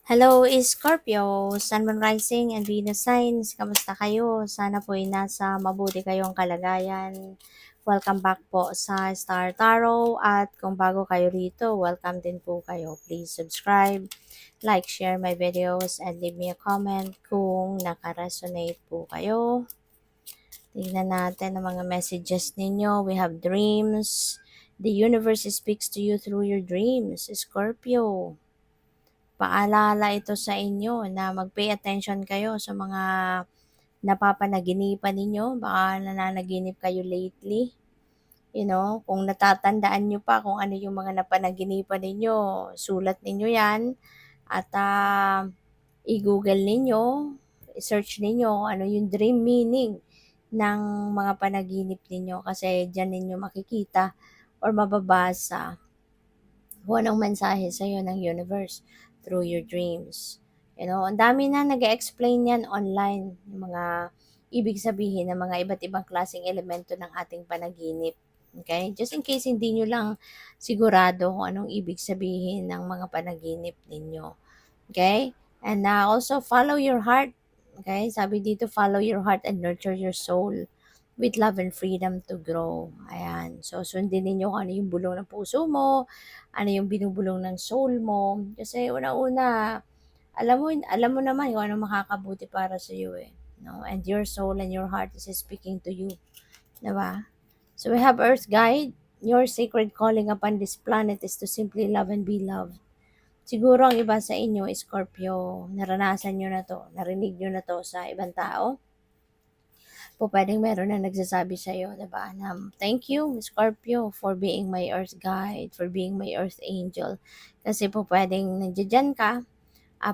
Hello, Scorpio, Sun, Moon, Rising, and Venus signs. Kamusta kayo? Sana po ay nasa mabuti kayong kalagayan. Welcome back po sa Star Tarot. At kung bago kayo rito, welcome din po kayo. Please subscribe, like, share my videos, and leave me a comment kung nakaresonate po kayo. Tingnan natin ang mga messages ninyo. We have dreams. The universe speaks to you through your dreams, Scorpio. Paalala ito sa inyo na mag-pay attention kayo sa mga napapanaginipan ninyo. Baka nananaginip kayo lately. Kung natatandaan nyo pa kung ano yung mga napanaginipan ninyo, sulat ninyo yan at i-google ninyo, i-search ninyo ano yung dream meaning ng mga panaginip ninyo kasi dyan ninyo makikita or mababasa kung anong mensahe sa'yo ng universe through your dreams. Ang dami na nag-explain yan online, yung mga ibig sabihin ng mga iba't ibang klaseng elemento ng ating panaginip. Okay? Just in case hindi nyo lang sigurado kung anong ibig sabihin ng mga panaginip ninyo. Okay? And also follow your heart. Okay? Sabi dito, follow your heart and nurture your soul with love and freedom to grow. Ayan. So, sundin ninyo kung ano yung bulong ng puso mo, ano yung binubulong ng soul mo. Kasi una-una, alam mo naman kung ano makakabuti para sa iyo eh. No? And your soul and your heart is speaking to you. Diba? So, we have Earth Guide. Your sacred calling upon this planet is to simply love and be loved. Siguro ang iba sa inyo, Scorpio, naranasan nyo na to, narinig nyo na to sa ibang tao po pwedeng meron na nagsasabi sa'yo, diba, na thank you, Scorpio, for being my earth guide, for being my earth angel. Kasi po pwedeng nandiyan ka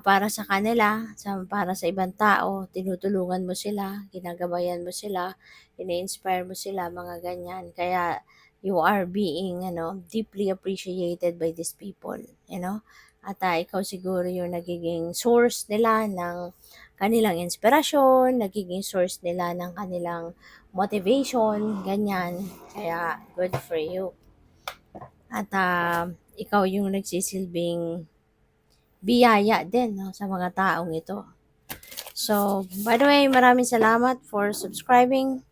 para sa kanila, para sa ibang tao, tinutulungan mo sila, ginagabayan mo sila, ini-inspire mo sila, mga ganyan. Kaya you are being deeply appreciated by these people. At ikaw siguro yung nagiging source nila ng kanilang inspirasyon, nagiging source nila ng kanilang motivation, ganyan. Kaya good for you. At ikaw yung nagsisilbing biyaya din sa mga taong ito. So, by the way, maraming salamat for subscribing.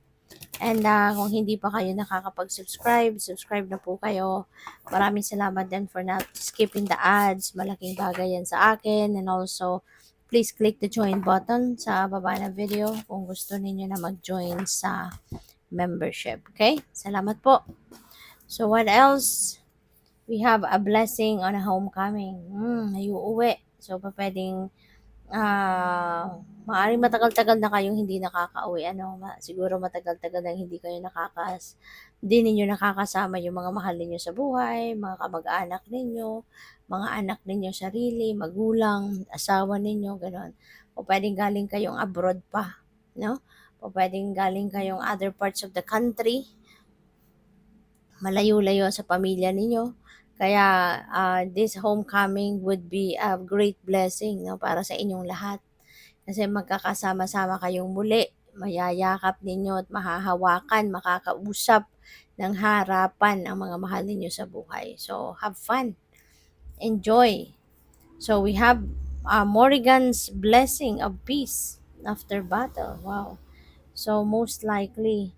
And kung hindi pa kayo nakakapag-subscribe, subscribe na po kayo. Maraming salamat din for not skipping the ads. Malaking bagay yan sa akin. And also, please click the join button sa baba ng video kung gusto ninyo na mag-join sa membership. Okay? Salamat po. So, what else? We have a blessing on a homecoming. Naiuuwi. So, pwedeng maaaring matagal-tagal na kayong hindi nakakauwi. Siguro matagal-tagal na hindi kayo hindi ninyo nakakasama yung mga mahal ninyo sa buhay, mga kamag-anak ninyo, mga anak ninyo sarili, magulang, asawa ninyo, gano'n. O pwedeng galing kayong abroad pa, no? O pwedeng galing kayong other parts of the country, malayo-layo sa pamilya ninyo. Kaya this homecoming would be a great blessing, no, para sa inyong lahat. Kasi magkakasama-sama kayong muli, mayayakap ninyo at mahahawakan, makakausap ng harapan ang mga mahal ninyo sa buhay. So, have fun. Enjoy. So, we have Morrigan's blessing of peace after battle. Wow. So, most likely,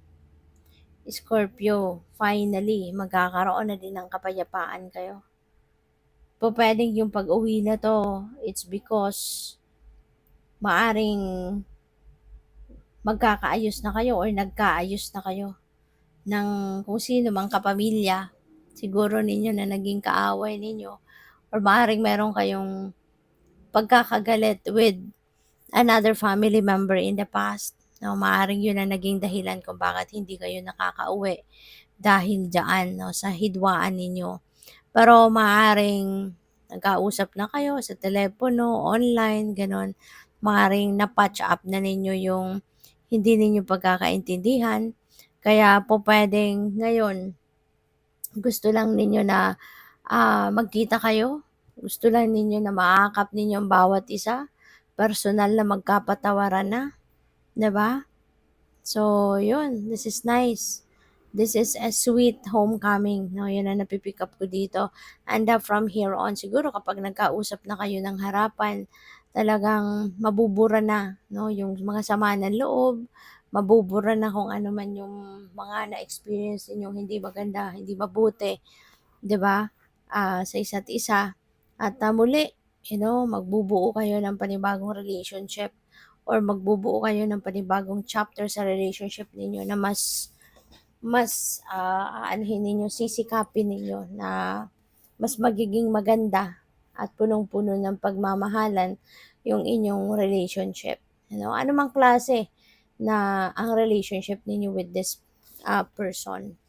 Scorpio, finally, magkakaroon na din ng kapayapaan kayo. Pwedeng yung pag-uwi na to, it's because maaring magkakaayos na kayo or nagkaayos na kayo ng kung sino mang kapamilya, siguro ninyo na naging kaaway ninyo, or maaaring meron kayong pagkakagalit with another family member in the past. No, maaaring yun ang naging dahilan kung bakit hindi kayo nakakauwi dahil dyan, no, sa hidwaan ninyo. Pero maaaring nagkausap na kayo sa telepono, online, ganon. Maaaring na-patch up na ninyo yung hindi ninyo pagkakaintindihan. Kaya po pwedeng ngayon, gusto lang ninyo na magkita kayo. Gusto lang ninyo na maakap ninyo ang bawat isa. Personal na magkapatawaran na. Diba? So, yun. This is nice. This is a sweet homecoming, no? Yun ang napipick up ko dito. And from here on, siguro kapag nagkausap na kayo ng harapan, talagang mabubura na, no? Yung mga sama ng loob, mabubura na kung ano man yung mga na-experience ninyong hindi maganda, hindi mabuti, 'di ba? Sa isa't isa. At muli, magbubuo kayo ng panibagong relationship or magbubuo kayo ng panibagong chapter sa relationship ninyo na mas aanhin ninyo, sisikapin ninyo na mas magiging maganda at punong-puno ng pagmamahalan yung inyong relationship. Anumang klase na ang relationship ninyo with this person.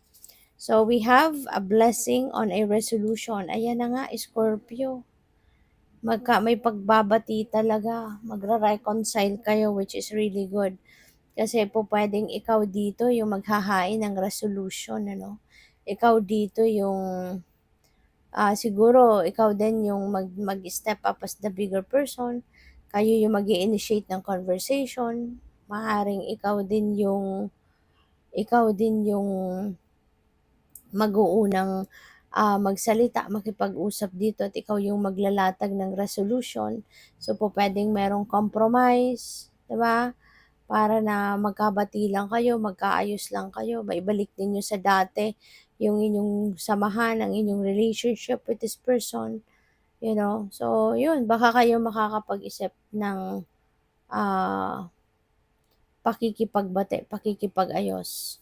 So, we have a blessing on a resolution. Ayan na nga, Scorpio. May pagbabati talaga. Magra-reconcile kayo, which is really good. Kasi po pwedeng ikaw dito yung maghahain ng resolution, ano? Ikaw dito yung, siguro ikaw din yung mag-step up as the bigger person. Kayo yung mag initiate ng conversation. Maaring ikaw din yung mag-uunang magsalita, makipag-usap dito at ikaw yung maglalatag ng resolution. So po pwedeng merong compromise, 'di ba? Para na magkabati lang kayo, magkaayos lang kayo, maibalik ninyo sa dati yung inyong samahan, ang inyong relationship with this person. So, yun, baka kayo makakapag-isip ng pakikipagbati, pakikipag-ayos.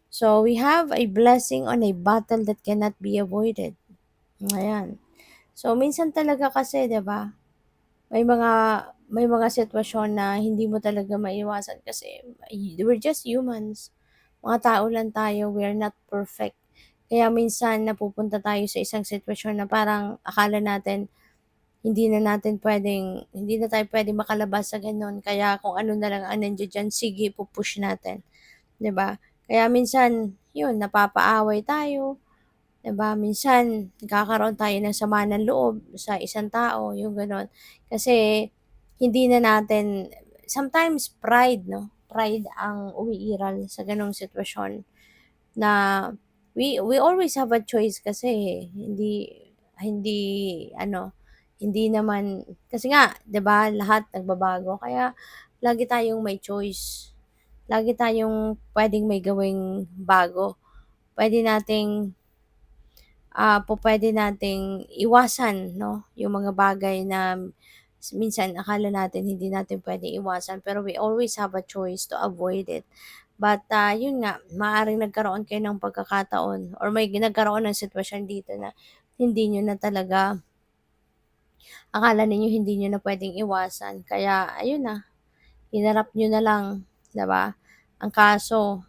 So, we have a blessing on a battle that cannot be avoided. Ayan. So, minsan talaga kasi, 'di ba? May mga sitwasyon na hindi mo talaga maiwasan kasi we're just humans. Mga tao lang tayo, we're not perfect. Kaya minsan napupunta tayo sa isang sitwasyon na parang akala natin hindi na tayo pwedeng makalabas sa gano'n. Kaya kung ano na lang ang nandiyan diyan, sige, pupush natin, 'di ba? Kaya minsan, yun, napapaaway tayo, 'di ba? Minsan nagkakaroon tayo ng sama ng loob sa isang tao, yung gano'n. Kasi hindi na natin sometimes pride, 'no? Pride ang umiiral sa gano'ng sitwasyon na we always have a choice kasi hindi hindi ano, hindi naman kasi nga 'di ba lahat nagbabago kaya lagi tayong may choice. Lagi tayong puwedeng may gawing bago. Puwede nating Pupuwede nating iwasan 'no, yung mga bagay na minsan akala natin hindi natin puwedeng iwasan pero we always have a choice to avoid it. But, yun nga, maaaring nagkaroon kayo ng pagkakataon or may nagkaroon ng sitwasyon dito na hindi niyo na talaga akala ninyo hindi niyo na puwedeng iwasan kaya ayun na, hinarap niyo na lang, 'di ba? Ang kaso,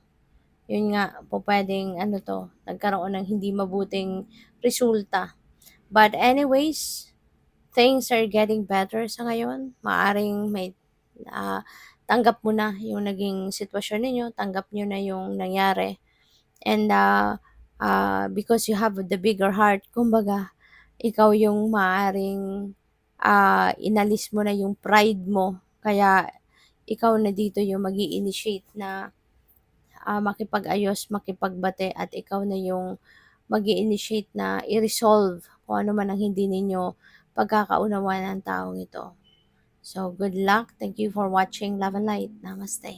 yun nga, pupuwedeng ano 'to, nagkaroon ng hindi mabuting resulta. But anyways, things are getting better sa ngayon. Maaring tanggap mo na yung naging sitwasyon ninyo, tanggap niyo na yung nangyari. And, because you have the bigger heart, kumbaga, ikaw yung maaring inalis mo na yung pride mo. Kaya ikaw na dito yung mag initiate na makipag-ayos, makipagbati at ikaw na yung mag initiate na i-resolve kung ano man ang hindi ninyo pagkakaunawaan ng taong ito. So, good luck. Thank you for watching Love and Light. Namaste.